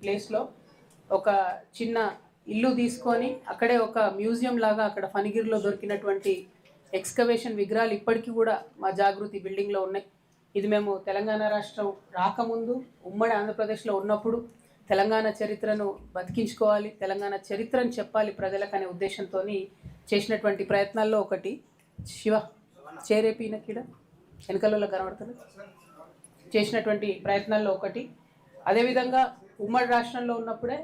ప్లేస్లో ఒక చిన్న ఇల్లు తీసుకొని అక్కడే ఒక మ్యూజియం లాగా అక్కడ ఫణిగిరిలో దొరికినటువంటి ఎక్స్కవేషన్ విగ్రహాలు ఇప్పటికీ కూడా మా జాగృతి బిల్డింగ్లో ఉన్నాయి. ఇది మేము తెలంగాణ రాష్ట్రం రాకముందు ఉమ్మడి ఆంధ్రప్రదేశ్లో ఉన్నప్పుడు తెలంగాణ చరిత్రను బతికించుకోవాలి, తెలంగాణ చరిత్రను చెప్పాలి ప్రజలకు అనే ఉద్దేశంతో చేసినటువంటి ప్రయత్నాల్లో ఒకటి. శివ చేరేపిన కిడ వెనకలలో కనబడుతుంది చేసినటువంటి ప్రయత్నాల్లో ఒకటి. అదేవిధంగా ఉమ్మడి రాష్ట్రంలో ఉన్నప్పుడే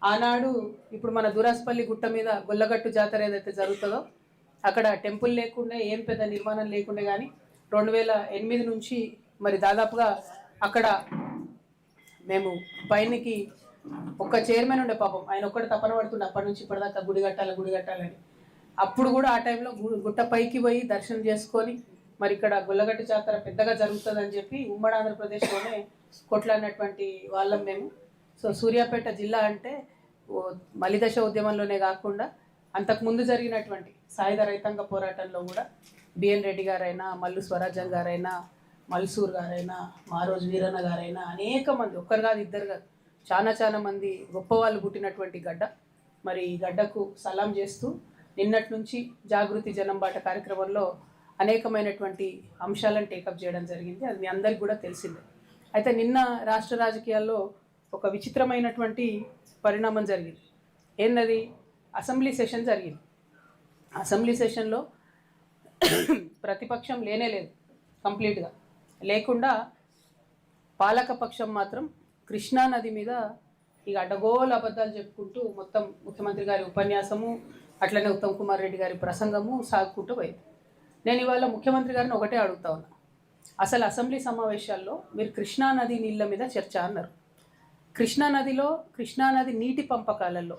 ఆనాడు ఇప్పుడు మన దురాస్పల్లి గుట్ట మీద గొల్లగట్టు జాతర ఏదైతే జరుగుతుందో అక్కడ టెంపుల్ లేకుండా ఏం పెద్ద నిర్మాణం లేకుండా కానీ 2008 నుంచి మరి దాదాపుగా అక్కడ మేము పైనకి ఒక చైర్మన్ ఉండే పాపం ఆయన ఒక్కటి తపన పడుతుండే అప్పటి నుంచి ఇప్పటిదాకా గుడి కట్టాలని. అప్పుడు కూడా ఆ టైంలో గుట్ట పైకి పోయి దర్శనం చేసుకొని మరి ఇక్కడ గొల్లగట్టు జాతర పెద్దగా జరుగుతుందని చెప్పి ఉమ్మడి ఆంధ్రప్రదేశ్లోనే కొట్లాడినటువంటి వాళ్ళం మేము. సో సూర్యాపేట జిల్లా అంటే మలిదశ ఉద్యమంలోనే కాకుండా అంతకుముందు జరిగినటువంటి సాయుధ రైతాంగ పోరాటంలో కూడా బిఎన్ రెడ్డి గారైనా, మల్లు స్వరాజ్యం గారైనా, మల్సూర్ గారైనా, మారోజు వీరన్న గారైనా అనేక మంది, ఒక్కరు కాదు ఇద్దరు కాదు, చాలా మంది గొప్పవాళ్ళు పుట్టినటువంటి గడ్డ. మరి ఈ గడ్డకు సలాం చేస్తూ నిన్నటి నుంచి జాగృతి జనంబాట కార్యక్రమంలో అనేకమైనటువంటి అంశాలను టేకప్ చేయడం జరిగింది. అది మీ అందరికి కూడా తెలిసిందే. అయితే నిన్న రాష్ట్ర రాజకీయాల్లో ఒక విచిత్రమైనటువంటి పరిణామం జరిగింది. ఏంటది? అసెంబ్లీ సెషన్ జరిగింది. అసెంబ్లీ సెషన్లో ప్రతిపక్షం లేదు, కంప్లీట్గా లేకుండా పాలకపక్షం మాత్రం కృష్ణా నది మీద ఇక అడ్డగోలు అబద్ధాలు చెప్పుకుంటూ మొత్తం ముఖ్యమంత్రి గారి ఉపన్యాసము అట్లనే ఉత్తమ్ కుమార్ రెడ్డి గారి ప్రసంగము సాగుకుంటూ పోయింది. నేను ఇవాళ ముఖ్యమంత్రి గారిని ఒకటే అడుగుతా ఉన్నా, అసలు అసెంబ్లీ సమావేశాల్లో మీరు కృష్ణా నది నీళ్ళ మీద చర్చ అన్నారు. కృష్ణానది నీటి పంపకాలలో,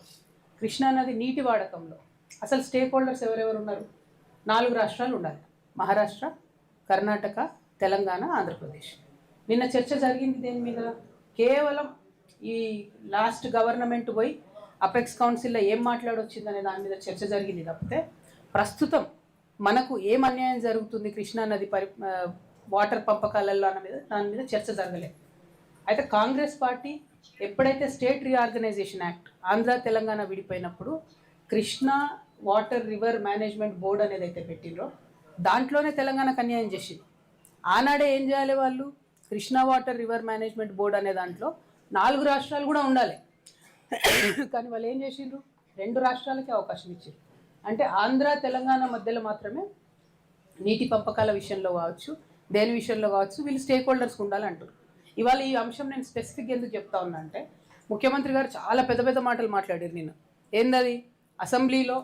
కృష్ణానది నీటి వాడకంలో అసలు స్టేక్ హోల్డర్స్ ఎవరెవరు ఉన్నారు? 4 రాష్ట్రాలు ఉండాలి: మహారాష్ట్ర, కర్ణాటక, తెలంగాణ, ఆంధ్రప్రదేశ్. నిన్న చర్చ జరిగింది దేని మీద? కేవలం ఈ లాస్ట్ గవర్నమెంట్ పోయి అపెక్స్ కౌన్సిల్లో ఏం మాట్లాడొచ్చిందనే దాని మీద చర్చ జరిగింది తప్పితే ప్రస్తుతం మనకు ఏం అన్యాయం జరుగుతుంది కృష్ణానది వాటర్ పంపకాలలో దాని మీద చర్చ జరగలేదు. అయితే కాంగ్రెస్ పార్టీ ఎప్పుడైతే state reorganisation act Andhra Telangana విడిపోయినప్పుడు Krishna water river management board అనేది అయితే పెట్టినరో దాంట్లోనే తెలంగాణకు అన్యాయం చేసింది. ఆనాడే ఏం చేయాలి వాళ్ళు? Krishna water river management board అనే దాంట్లో 4 రాష్ట్రాలు కూడా ఉండాలి. కానీ వాళ్ళు ఏం చేసిండ్రు? 2 రాష్ట్రాలకే అవకాశం ఇచ్చారు. అంటే ఆంధ్ర తెలంగాణ మధ్యలో మాత్రమే నీటి పంపకాల విషయంలో కావచ్చు, దేని విషయంలో కావచ్చు వీళ్ళు స్టేక్ హోల్డర్స్ ఉండాలంటారు. ఇవాళ ఈ అంశం నేను స్పెసిఫిక్గా ఎందుకు చెప్తా ఉన్నా అంటే ముఖ్యమంత్రి గారు చాలా పెద్ద మాటలు మాట్లాడారు నిన్న. ఏందది? అసెంబ్లీలో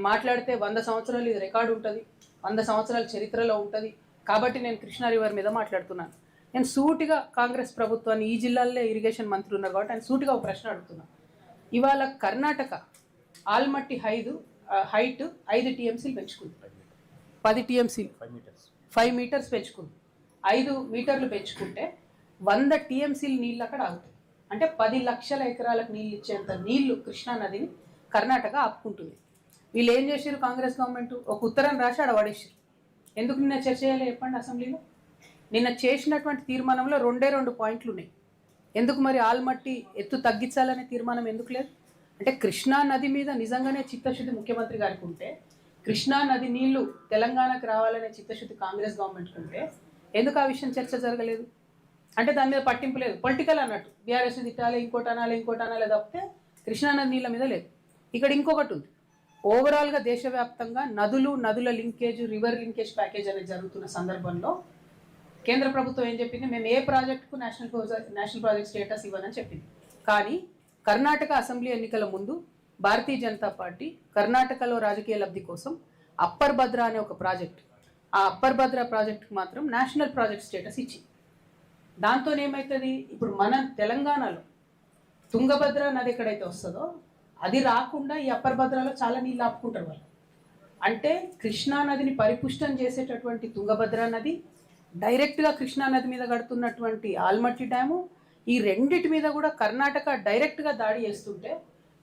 మాట్లాడితే 100 సంవత్సరాలు ఇది రికార్డు ఉంటుంది, 100 సంవత్సరాల చరిత్రలో ఉంటుంది, కాబట్టి నేను కృష్ణా రివర్ మీద మాట్లాడుతున్నాను. నేను సూటిగా కాంగ్రెస్ ప్రభుత్వాన్ని, ఈ జిల్లాల్లో ఇరిగేషన్ మంత్రి ఉన్నారు కాబట్టి ఆయన సూటిగా ఒక ప్రశ్న అడుగుతున్నాను. ఇవాళ కర్ణాటక ఆల్మట్టి హైట్ 5 టీఎంసీలు పెంచుకుంది, 10 టీఎంసీలు 5 మీటర్స్ పెంచుకుంది. 5 మీటర్లు పెంచుకుంటే 100 టీఎంసీలు నీళ్ళు అక్కడ ఆగుతాయి. అంటే 10 లక్షల ఎకరాలకు నీళ్ళు ఇచ్చేంత నీళ్లు కృష్ణా నదిని కర్ణాటక ఆపుకుంటుంది. వీళ్ళు ఏం చేశారు? కాంగ్రెస్ గవర్నమెంట్ ఒక ఉత్తరం రాసి ఆడ పడేసారు. ఎందుకు నిన్న చర్చ చేయాలి చెప్పండి? అసెంబ్లీలో నిన్న చేసినటువంటి తీర్మానంలో 2 పాయింట్లు ఉన్నాయి. ఎందుకు మరి ఆల్మట్టి ఎత్తు తగ్గించాలనే తీర్మానం ఎందుకు లేదు? అంటే కృష్ణా నది మీద నిజంగానే చిత్తశుద్ధి ముఖ్యమంత్రి గారికి ఉంటే, కృష్ణా నది నీళ్లు తెలంగాణకు రావాలనే చిత్తశుద్ధి కాంగ్రెస్ గవర్నమెంట్కి ఉంటే ఎందుకు ఆ విషయం చర్చ జరగలేదు? అంటే దాని మీద పట్టింపు లేదు, పొలిటికల్ అన్నట్టు. బీఆర్ఎస్ తిట్టాలి, ఇంకోటి అనాలి తప్పితే కృష్ణానది నీళ్ళ మీద లేదు. ఇక్కడ ఇంకొకటి ఉంది, ఓవరాల్గా దేశవ్యాప్తంగా నదుల లింకేజ్, రివర్ లింకేజ్ ప్యాకేజ్ అనేది జరుగుతున్న సందర్భంలో కేంద్ర ప్రభుత్వం ఏం చెప్పింది? మేము ఏ ప్రాజెక్టుకు నేషనల్ ప్రాజెక్ట్ స్టేటస్ ఇవ్వనని చెప్పింది. కానీ కర్ణాటక అసెంబ్లీ ఎన్నికల ముందు భారతీయ జనతా పార్టీ కర్ణాటకలో రాజకీయ లబ్ధి కోసం అప్పర్ భద్ర అనే ఒక ప్రాజెక్ట్, ఆ అప్పర్ భద్ర ప్రాజెక్టుకు మాత్రం నేషనల్ ప్రాజెక్ట్ స్టేటస్ ఇచ్చింది. దాంతో ఏమవుతుంది? ఇప్పుడు మన తెలంగాణలో తుంగభద్ర నది ఎక్కడైతే వస్తుందో అది రాకుండా ఈ అప్పర్ భద్రలో చాలా నీళ్ళు ఆపుకుంటారు వాళ్ళు. అంటే కృష్ణా నదిని పరిపుష్టం చేసేటటువంటి తుంగభద్ర నది, డైరెక్ట్గా కృష్ణా నది మీద కడుతున్నటువంటి ఆల్మట్టి డ్యాము, ఈ రెండిటి మీద కూడా కర్ణాటక డైరెక్ట్గా దాడి చేస్తుంటే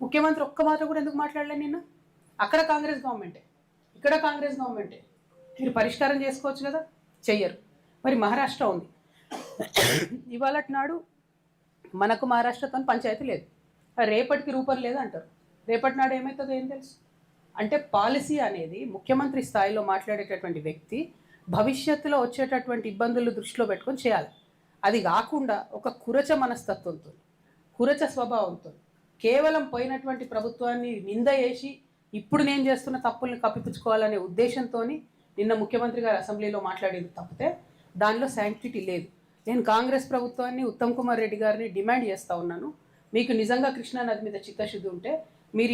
ముఖ్యమంత్రి ఒక్క మాట కూడా ఎందుకు మాట్లాడలేదు నిన్న? అక్కడ కాంగ్రెస్ గవర్నమెంటే, ఇక్కడ కాంగ్రెస్ గవర్నమెంటే. మీరు పరిష్కారం చేసుకోవచ్చు కదా, చెయ్యరు. మరి మహారాష్ట్ర ఉంది, ఇవాళ నాడు మనకు మహారాష్ట్రతో పంచాయతీ లేదు, రేపటికి రూపం లేదు అంటారు. రేపటి నాడు ఏమవుతుందో ఏం తెలుసు. అంటే పాలసీ అనేది ముఖ్యమంత్రి స్థాయిలో మాట్లాడేటటువంటి వ్యక్తి భవిష్యత్తులో వచ్చేటటువంటి ఇబ్బందులు దృష్టిలో పెట్టుకొని చేయాలి. అది కాకుండా ఒక కురచ మనస్తత్వంతో, కురచ స్వభావంతో కేవలం పోయినటువంటి ప్రభుత్వాన్ని నింద చేసి ఇప్పుడు నేను చేస్తున్న తప్పుల్ని కప్పిపుచ్చుకోవాలనే ఉద్దేశంతో నిన్న ముఖ్యమంత్రి గారు అసెంబ్లీలో మాట్లాడేది తప్పితే దానిలో శాంక్టిటీ లేదు. నేను కాంగ్రెస్ ప్రభుత్వాన్ని, ఉత్తమ్ కుమార్ రెడ్డి గారిని డిమాండ్ చేస్తూ ఉన్నాను, మీకు నిజంగా కృష్ణానది మీద చిత్తశుద్ధి ఉంటే మీరు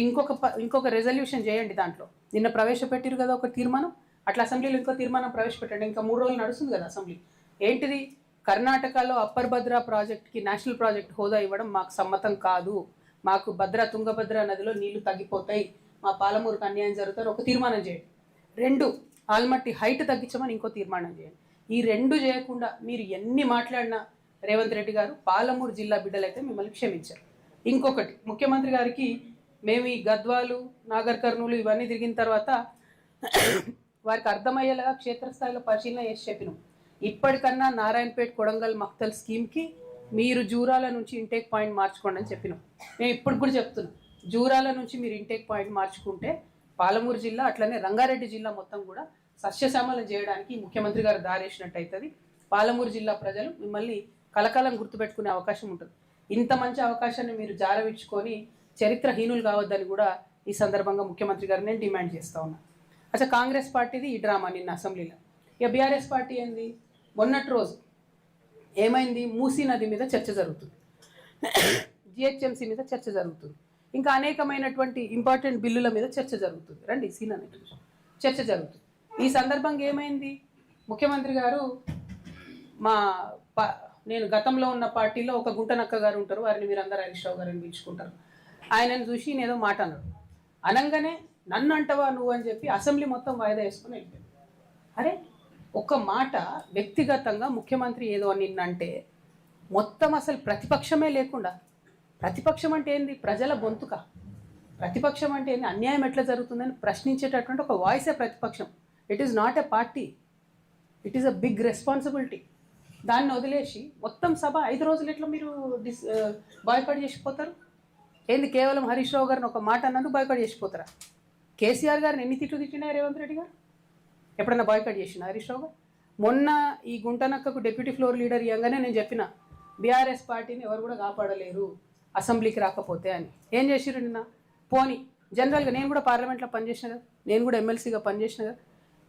ఇంకొక రెజల్యూషన్ చేయండి. దాంట్లో నిన్న ప్రవేశపెట్టారు కదా ఒక తీర్మానం, అట్లా అసెంబ్లీలో ఇంకో తీర్మానం ప్రవేశపెట్టండి. ఇంకా 3 రోజులు నడుస్తుంది కదా అసెంబ్లీ. ఏంటిది? కర్ణాటకలో అప్పర్ భద్రా ప్రాజెక్ట్కి నేషనల్ ప్రాజెక్ట్ హోదా ఇవ్వడం మాకు సమ్మతం కాదు, మాకు తుంగభద్ర నదిలో నీళ్లు తగ్గిపోతాయి, మా పాలమూరుకు అన్యాయం జరుగుతారు ఒక తీర్మానం చేయండి. 2 ఆల్మట్టి హైట్ తగ్గించమని ఇంకో తీర్మానం చేయండి. ఈ 2 చేయకుండా మీరు ఎన్ని మాట్లాడినా రేవంత్ రెడ్డి గారు పాలమూరు జిల్లా బిడ్డలైతే మిమ్మల్ని క్షమించారు. ఇంకొకటి, ముఖ్యమంత్రి గారికి మేము ఈ గద్వాలు, నాగర్ కర్నూలు ఇవన్నీ తిరిగిన తర్వాత వారికి అర్థమయ్యేలాగా క్షేత్రస్థాయిలో పరిశీలన చేసి చెప్పినాం. ఇప్పటికన్నా నారాయణపేట, కొడంగల్, మక్తల్ స్కీమ్కి మీరు జూరాల నుంచి ఇంటేక్ పాయింట్ మార్చుకోండి అని చెప్పినాం. మేము ఇప్పుడు కూడా చెప్తున్నాం, జూరాల నుంచి మీరు ఇంటేక్ పాయింట్ మార్చుకుంటే పాలమూరు జిల్లా అట్లనే రంగారెడ్డి జిల్లా మొత్తం కూడా సస్యశ్యామలం చేయడానికి ముఖ్యమంత్రి గారు దారేసినట్టు అవుతుంది. పాలమూరు జిల్లా ప్రజలు మిమ్మల్ని కలకాలం గుర్తుపెట్టుకునే అవకాశం ఉంటుంది. ఇంత మంచి అవకాశాన్ని మీరు జారవిడ్చుకొని చరిత్రహీనులు కావద్దని కూడా ఈ సందర్భంగా ముఖ్యమంత్రి గారు నేను డిమాండ్ చేస్తూ ఉన్నా. అసలు కాంగ్రెస్ పార్టీది ఈ డ్రామా నిన్న అసెంబ్లీలో. ఇక బీఆర్ఎస్ పార్టీ ఏంది, మొన్నటి రోజు ఏమైంది, మూసీ నది మీద చర్చ జరుగుతుంది, జిహెచ్ఎంసీ మీద చర్చ జరుగుతుంది, ఇంకా అనేకమైనటువంటి ఇంపార్టెంట్ బిల్లుల మీద చర్చ జరుగుతుంది. రండి సీన్ అనేది చర్చ జరుగుతుంది. ఈ సందర్భంగా ఏమైంది, ముఖ్యమంత్రి గారు నేను గతంలో ఉన్న పార్టీలో ఒక గుంటనక్క గారు ఉంటారు, వారిని మీరు అందరూ హరీష్ రావు గారిని పిలుచుకుంటారు. ఆయనను చూసి నేనేదో మాట అన్నాడు, అనగానే నన్ను అంటవా నువ్వు అని చెప్పి అసెంబ్లీ మొత్తం వాయిదా వేసుకొని వెళ్ళిపోయాడు. అరే ఒక మాట వ్యక్తిగతంగా ముఖ్యమంత్రి ఏదో నిన్నంటే మొత్తం అసలు ప్రతిపక్షమే లేకుండా, ప్రతిపక్షం అంటే ఏంది, ప్రజల గొంతుక, ప్రతిపక్షం అంటే ఏంది, అన్యాయం ఎట్లా జరుగుతుందని ప్రశ్నించేటటువంటి ఒక వాయిసే ప్రతిపక్షం. It is not a party, it is a big responsibility. దాన్ని వదిలేసి మొత్తం సభ 5 రోజులు ఎట్లా మీరు బాయ్కాట్ చేసిపోతారు? ఏంది, కేవలం హరీష్ రావు గారిని ఒక మాట అన్నందుకు బాయ్కాట్ చేసిపోతారా? కేసీఆర్ గారిని ఎన్ని తిట్లు తిట్టినా రేవంత్ రెడ్డి గారు ఎప్పుడన్నా బాయ్కాట్ చేసిన హరీష్ రావు గారు? మొన్న ఈ గుంటనక్కకు డిప్యూటీ ఫ్లోర్ లీడర్ ఇవ్వగానే నేను చెప్పిన, బీఆర్ఎస్ పార్టీని ఎవరు కూడా కాపాడలేరు అసెంబ్లీకి రాకపోతే అని. ఏం చేసిరు నిన్న? పోనీ జనరల్గా నేను కూడా పార్లమెంట్లో పనిచేసిన కదా, నేను కూడా ఎమ్మెల్సీగా పనిచేసిన కదా,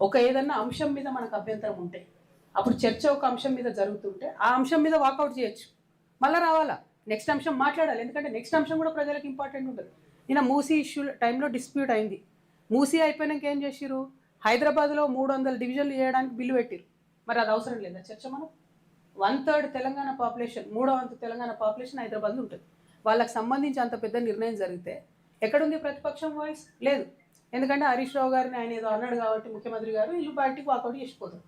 ఒక ఏదన్నా అంశం మీద మనకు అభ్యంతరం ఉంటే అప్పుడు చర్చ ఒక అంశం మీద జరుగుతుంటే ఆ అంశం మీద వాకౌట్ చేయొచ్చు, మళ్ళీ రావాలా, నెక్స్ట్ అంశం మాట్లాడాలి. ఎందుకంటే నెక్స్ట్ అంశం కూడా ప్రజలకు ఇంపార్టెంట్ ఉంటుంది. నిన్న మూసీ ఇష్యూ టైంలో డిస్ప్యూట్ అయింది. మూసీ అయిపోయినాక ఏం చేసిరు, హైదరాబాద్లో 300 డివిజన్లు చేయడానికి బిల్లు పెట్టిరు. మరి అది అవసరం లేదా చర్చ? మనం 1/3 తెలంగాణ పాపులేషన్, 3వ వంతు తెలంగాణ పాపులేషన్ హైదరాబాద్లో ఉంటుంది. వాళ్ళకి సంబంధించి అంత పెద్ద నిర్ణయం జరిగితే ఎక్కడుంది ప్రతిపక్షం వాయిస్? లేదు. ఎందుకంటే హరీష్ రావు గారిని ఆయన ఏదో అన్నాడు కాబట్టి ముఖ్యమంత్రి గారు వీళ్ళు బయటికి వాకౌట్ చేసిపోతారు.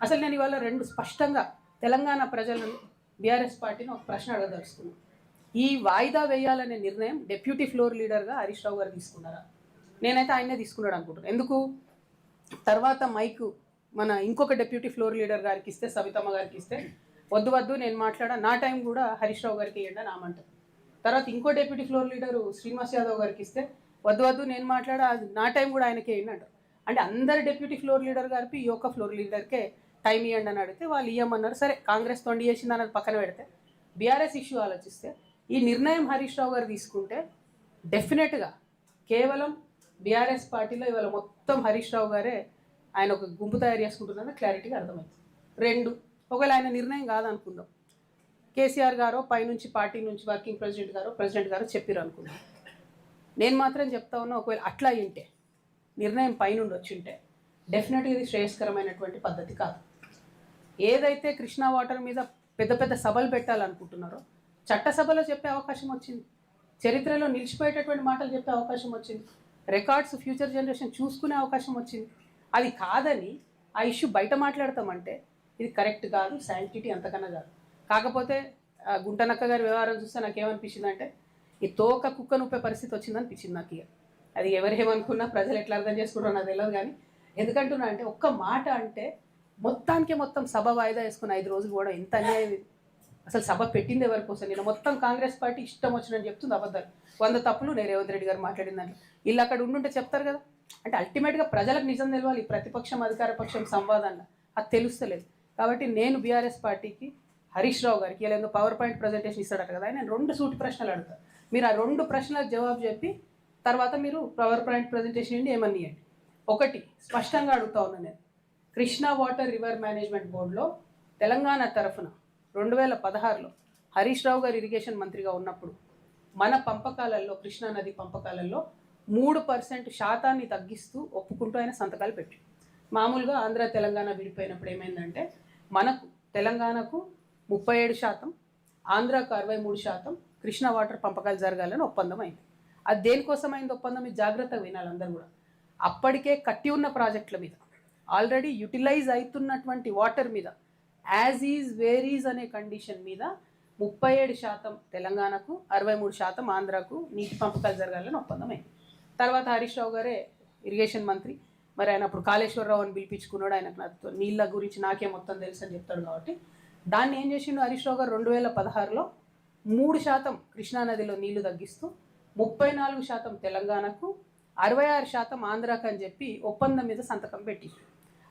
అసలు నేను ఇవాళ 2 స్పష్టంగా తెలంగాణ ప్రజలను, బీఆర్ఎస్ పార్టీని ఒక ప్రశ్న అడగదలుచుకున్నాను. ఈ వాయిదా వేయాలనే నిర్ణయం డిప్యూటీ ఫ్లోర్ లీడర్గా హరీష్ రావు గారు తీసుకున్నారా? నేనైతే ఆయనే తీసుకున్నాడు అనుకుంటున్నాను. ఎందుకు? తర్వాత మైకు మన ఇంకొక డిప్యూటీ ఫ్లోర్ లీడర్ గారికి ఇస్తే, సవితమ్మ గారికి ఇస్తే, వద్దు నేను మాట్లాడా, నా టైం కూడా హరీష్ రావు గారికి ఇవ్వండి అని ఆమంటారు. తర్వాత ఇంకో deputy floor leader Srinivas Yadav గారికి ఇస్తే, వద్దు నేను మాట్లాడా, నా టైం కూడా ఆయనకే ఇవ్వండి అంటారు. అంటే అందరు డిప్యూటీ ఫ్లోర్ లీడర్ గారికి ఈ ఒక్క ఫ్లోర్ లీడర్కే టైం ఇవ్వండి అని అడిగితే వాళ్ళు ఇవ్వమన్నారు. సరే, కాంగ్రెస్ తొండి చేసింది అన్నది పక్కన పెడితే బీఆర్ఎస్ ఇష్యూ ఆలోచిస్తే ఈ నిర్ణయం హరీష్ రావు గారు తీసుకుంటే డెఫినెట్గా కేవలం బీఆర్ఎస్ పార్టీలో ఇవాళ మొత్తం హరీష్ రావు గారే ఆయన ఒక గుంపు తయారు చేసుకుంటున్నారని క్లారిటీగా అర్థమవుతుంది. 2, ఒకవేళ ఆయన నిర్ణయం కాదనుకుందాం, కేసీఆర్ గారో పైనుంచి పార్టీ నుంచి వర్కింగ్ ప్రెసిడెంట్ గారో చెప్పారు అనుకుందాం. నేను మాత్రం చెప్తా ఉన్నా, ఒకవేళ అట్లా అయ్యింటే, నిర్ణయం పైనుండి వచ్చింటే డెఫినెట్గా ఇది శ్రేయస్కరమైనటువంటి పద్ధతి కాదు. ఏదైతే కృష్ణా వాటర్ మీద పెద్ద పెద్ద సభలు పెట్టాలనుకుంటున్నారో చట్టసభలో చెప్పే అవకాశం వచ్చింది, చరిత్రలో నిలిచిపోయేటటువంటి మాటలు చెప్పే అవకాశం వచ్చింది, రికార్డ్స్ ఫ్యూచర్ జనరేషన్ చూసుకునే అవకాశం వచ్చింది. అది కాదని ఆ ఇష్యూ బయట మాట్లాడతామంటే ఇది కరెక్ట్ కాదు, శాంక్టిటీ అంతకన్నా కాదు. కాకపోతే గుంటనక్క గారి వ్యవహారం చూస్తే నాకేమనిపించింది అంటే ఈ తోక కుక్క నొప్పే పరిస్థితి వచ్చిందనిపించింది నాకు. ఇక అది ఎవరేమనుకున్నా ప్రజలు ఎట్లా అర్థం చేసుకుంటారో నాకు తెలియదు. కానీ ఎందుకంటున్నా అంటే ఒక్క మాట అంటే మొత్తం సభ వాయిదా వేసుకుని 5 రోజులు కూడా ఎంత అన్యాయం ఇది. అసలు సభ పెట్టింది ఎవరి కోసం? నేను మొత్తం కాంగ్రెస్ పార్టీ ఇష్టం వచ్చినని చెప్తుంది అబద్ధాలు. 100 తప్పులు నేను రేవంత్ రెడ్డి గారు మాట్లాడిన దాంట్లో వీళ్ళు అక్కడ ఉండుంటే చెప్తారు కదా. అంటే అల్టిమేట్గా ప్రజలకు నిజం తెలవాలి. ప్రతిపక్షం అధికార పక్షం సంవాదంలో అది తెలుస్తలేదు. కాబట్టి నేను బీఆర్ఎస్ పార్టీకి హరీష్ రావు గారికి ఇలా ఏదో పవర్ పాయింట్ ప్రజెంటేషన్ ఇస్తాడట కదా, నేను 2 సూటి ప్రశ్నలు అడుగుతాను. మీరు ఆ 2 ప్రశ్నలకు జవాబు చెప్పి తర్వాత మీరు పవర్ పాయింట్ ప్రజెంటేషన్ ఏంటి ఏమని ఇవ్వండి. ఒకటి స్పష్టంగా అడుగుతా ఉన్నాను నేను, కృష్ణా వాటర్ రివర్ మేనేజ్మెంట్ బోర్డులో తెలంగాణ తరఫున 2016లో హరీష్ రావు గారు ఇరిగేషన్ మంత్రిగా ఉన్నప్పుడు మన పంపకాలలో, కృష్ణా నది పంపకాలలో 3% శాతాన్ని తగ్గిస్తూ ఒప్పుకుంటూ ఆయన సంతకాలు పెట్టి, మామూలుగా ఆంధ్ర తెలంగాణ విడిపోయినప్పుడు ఏమైందంటే మనకు తెలంగాణకు 37%, ఆంధ్రాకు 63% కృష్ణా వాటర్ పంపకాలు జరగాలని ఒప్పందం అయింది. అది దేనికోసం అయింది ఒప్పందం? ఇది జాగ్రత్తగా వినాలి అందరూ కూడా. అప్పటికే కట్టి ఉన్న ప్రాజెక్టుల మీద, ఆల్రెడీ యూటిలైజ్ అవుతున్నటువంటి వాటర్ మీద, యాజ్ ఈజ్ వేర్ ఈజ్ అనే కండిషన్ మీద 37% తెలంగాణకు, 63% ఆంధ్రాకు నీటి పంపకాలు జరగాలని ఒప్పందం అయింది. తర్వాత హరీష్ రావు గారే ఇరిగేషన్ మంత్రి, మరి ఆయన అప్పుడు కాళేశ్వరరావు అని పిలిపించుకున్నాడు. ఆయనకు నీళ్ళ గురించి నాకే మొత్తం తెలుసు అని చెప్తాడు. కాబట్టి దాన్ని ఏం చేసిండు హరీష్ రావు గారు 2016లో 3% కృష్ణానదిలో నీళ్లు తగ్గిస్తూ 34% తెలంగాణకు, 66% ఆంధ్రాకు అని చెప్పి ఒప్పందం మీద సంతకం పెట్టి,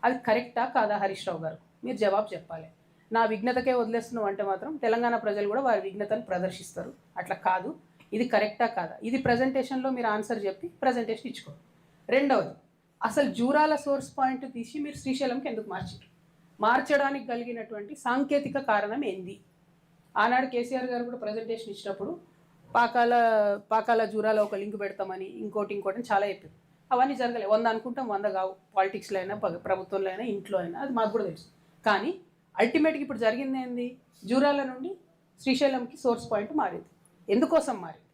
అది కరెక్టా కాదా హరీష్ రావు గారు? మీరు జవాబు చెప్పాలి. నా విఘ్నతకే వదిలేస్తున్నాం అంటే మాత్రం తెలంగాణ ప్రజలు కూడా వారి విఘ్నతను ప్రదర్శిస్తారు. అట్లా కాదు, ఇది కరెక్టా కాదా? ఇది ప్రజెంటేషన్లో మీరు ఆన్సర్ చెప్పి ప్రజెంటేషన్ ఇచ్చుకోండి. రెండవది, అసలు జూరాల సోర్స్ పాయింట్ తీసి మీరు శ్రీశైలంకి ఎందుకు మార్చారు? మార్చడానికి కలిగినటువంటి సాంకేతిక కారణం ఏంది? ఆనాడు కేసీఆర్ గారు కూడా ప్రజెంటేషన్ ఇచ్చినప్పుడు పాకాల జూరాల ఒక లింక్ పెడతామని ఇంకోటి చాలా చెప్పారు. అవన్నీ జరగలే. 100 అనుకుంటాం, 100 కావు. పాలిటిక్స్లో అయినా, ప్రభుత్వంలో అయినా, ఇంట్లో అయినా, అది మాకు కూడా తెలుసు. కానీ అల్టిమేట్గా ఇప్పుడు జరిగింది ఏంది? జూరాల నుండి శ్రీశైలంకి సోర్స్ పాయింట్ మారింది. ఎందుకోసం మారింది?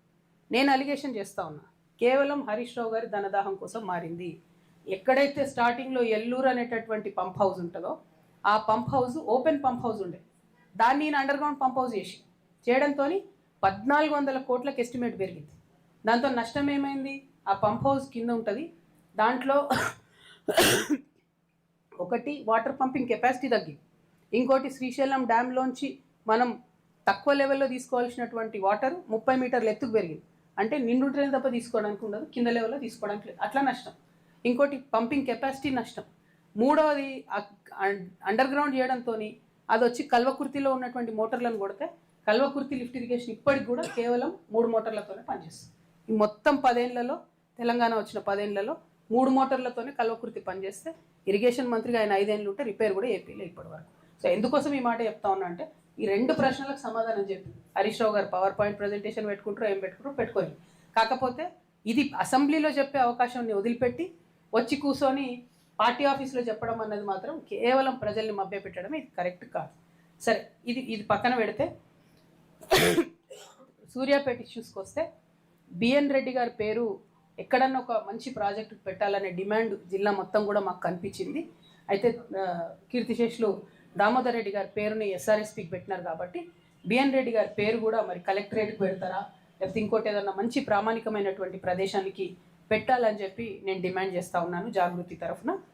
నేను అలిగేషన్ చేస్తా ఉన్నా, కేవలం హరీష్ రావు గారి ధనదాహం కోసం మారింది. ఎక్కడైతే స్టార్టింగ్లో ఎల్లూరు అనేటటువంటి పంప్ హౌస్ ఉంటుందో, ఆ pump house open pump house ఉండే, దాన్ని నేను అండర్ గ్రౌండ్ పంప్ హౌస్ చేయడంతో 1400 కోట్లకు ఎస్టిమేట్ పెరిగింది. దాంతో నష్టం ఏమైంది? ఆ పంప్ హౌస్ కింద ఉంటుంది, దాంట్లో ఒకటి వాటర్ పంపింగ్ కెపాసిటీ తగ్గింది, ఇంకోటి శ్రీశైలం డ్యామ్లోంచి మనం తక్కువ లెవెల్లో తీసుకోవాల్సినటువంటి వాటర్ 30 మీటర్ల ఎత్తుకు పెరిగింది. అంటే నిండుంటేనే తప్ప తీసుకోవడానికి ఉండదు, కింద లెవెల్లో తీసుకోవడానికి లేదు. అట్లా నష్టం. ఇంకోటి పంపింగ్ కెపాసిటీ నష్టం. మూడవది అండర్ గ్రౌండ్ చేయడంతో అది వచ్చి కల్వకుర్తిలో ఉన్నటువంటి మోటార్లను కొడితే కల్వకుర్తి లిఫ్ట్ ఇరిగేషన్ ఇప్పటికి కూడా కేవలం 3 మోటార్లతోనే పనిచేస్తుంది. ఈ మొత్తం 10 ఏళ్లలో, తెలంగాణ వచ్చిన 10 ఏళ్లలో 3 మోటార్లతోనే కల్వకుర్తి పనిచేస్తే, ఇరిగేషన్ మంత్రిగా ఆయన 5 ఏళ్ళు ఉంటే రిపేర్ కూడా ఏపీలో ఇప్పటి వరకు. సో ఎందుకోసం ఈ మాట చెప్తా ఉన్నా అంటే, ఈ 2 ప్రశ్నలకు సమాధానం చెప్పి హరీష్ రావు గారు పవర్ పాయింట్ ప్రజెంటేషన్ పెట్టుకుంటారో ఏం పెట్టుకుంటారో పెట్టుకొని, కాకపోతే ఇది అసెంబ్లీలో చెప్పే అవకాశాన్ని వదిలిపెట్టి వచ్చి కూర్చొని పార్టీ ఆఫీస్లో చెప్పడం అన్నది మాత్రం కేవలం ప్రజల్ని మభ్యపెట్టడం, ఇది కరెక్ట్ కాదు. సరే, ఇది పక్కన పెడితే సూర్యాపేట ఇష్యూస్కి వస్తే, బిఎన్ రెడ్డి గారి పేరు ఎక్కడన్నా ఒక మంచి ప్రాజెక్టు పెట్టాలనే డిమాండ్ జిల్లా మొత్తం కూడా మాకు కనిపించింది. అయితే కీర్తిశేషులు దామోదర్ రెడ్డి గారి పేరుని ఎస్ఆర్ఎస్పీకి పెట్టినారు కాబట్టి బిఎన్ రెడ్డి గారి పేరు కూడా మరి కలెక్టరేట్కి పెడతారా, లేకపోతే ఇంకోటి ఏదన్నా మంచి ప్రామాణికమైనటువంటి ప్రదేశానికి పెట్టాలని చెప్పి నేను డిమాండ్ చేస్తూ ఉన్నాను జాగృతి తరఫున.